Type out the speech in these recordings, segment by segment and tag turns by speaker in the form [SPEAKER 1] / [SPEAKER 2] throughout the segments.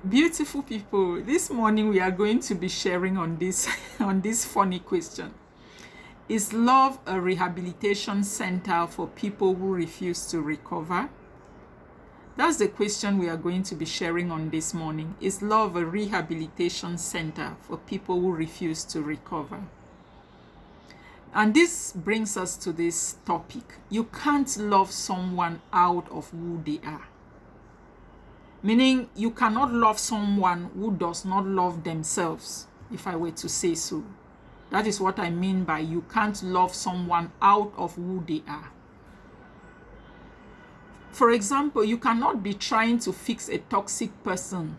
[SPEAKER 1] Beautiful people, this morning we are going to be sharing on this on this funny question. Is love a rehabilitation center for people who refuse to recover? That's the question we are going to be sharing on this morning. Is love a rehabilitation center for people who refuse to recover? And this brings us to this topic. You can't love someone out of who they are. Meaning, you cannot love someone who does not love themselves, if I were to say so. That is what I mean by you can't love someone out of who they are. For example, you cannot be trying to fix a toxic person,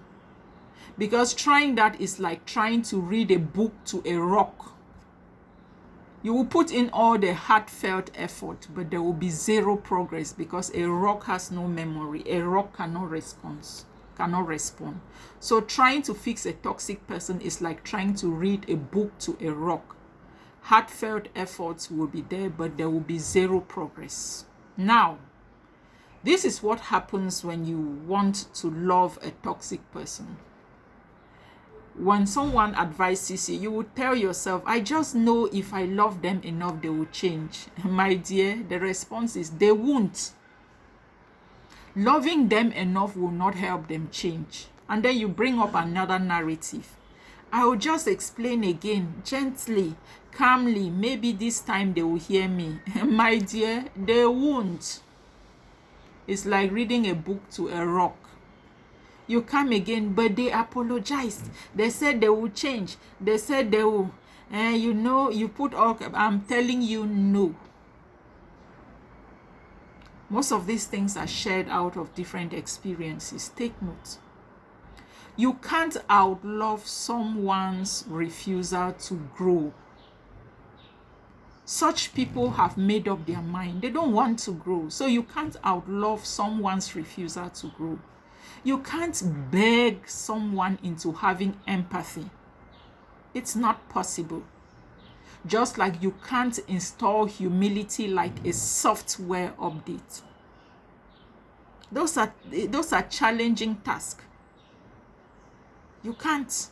[SPEAKER 1] because trying that is like trying to read a book to a rock. You will put in all the heartfelt effort, but there will be zero progress because a rock has no memory. A rock cannot respond. So trying to fix a toxic person is like trying to read a book to a rock. Heartfelt efforts will be there, but there will be zero progress. Now, this is what happens when you want to love a toxic person. When someone advises you, you will tell yourself, I just know if I love them enough, they will change. My dear, the response is they won't. Loving them enough will not help them change. And then you bring up another narrative. I will just explain again, gently, calmly. Maybe this time they will hear me. My dear, they won't. It's like reading a book to a rock. You come again, but they apologized. They said they will change. They said they will. You put all. I'm telling you, no. Most of these things are shared out of different experiences. Take note. You can't outlove someone's refusal to grow. Such people have made up their mind. They don't want to grow. So you can't outlove someone's refusal to grow. You can't beg someone into having empathy. It's not possible. Just like you can't install humility like a software update. Those are challenging tasks. You can't.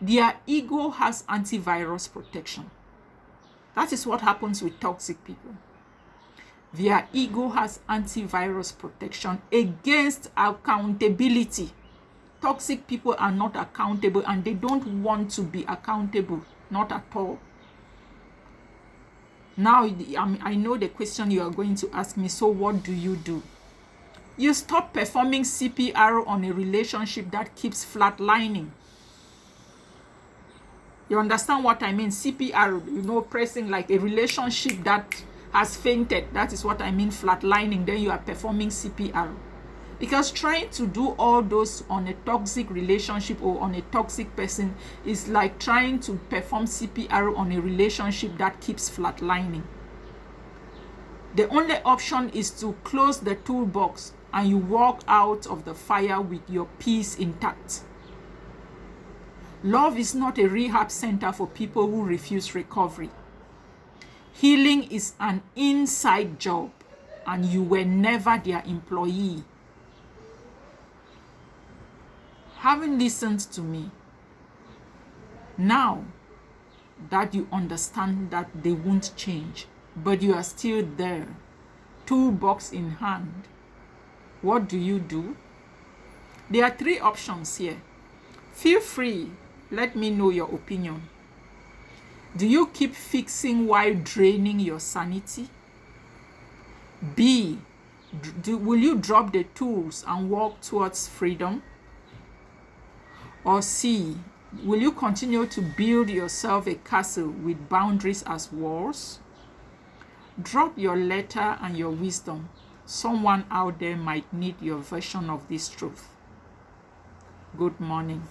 [SPEAKER 1] Their ego has antivirus protection. That is what happens with toxic people. Their ego has antivirus protection against accountability. Toxic people are not accountable and they don't want to be accountable, not at all. Now, I know the question you are going to ask me, so what do? You stop performing CPR on a relationship that keeps flatlining. You understand what I mean? CPR, pressing like a relationship that has fainted. That is what I mean, flatlining. Then you are performing CPR. Because trying to do all those on a toxic relationship or on a toxic person is like trying to perform CPR on a relationship that keeps flatlining. The only option is to close the toolbox and you walk out of the fire with your peace intact. Love is not a rehab center for people who refuse recovery. Healing is an inside job, and you were never their employee. Having listened to me, now that you understand that they won't change, but you are still there, toolbox in hand, what do? There are 3 options here. Feel free, let me know your opinion. Do you keep fixing while draining your sanity? B, will you drop the tools and walk towards freedom? Or C, will you continue to build yourself a castle with boundaries as walls? Drop your letter and your wisdom. Someone out there might need your version of this truth. Good morning.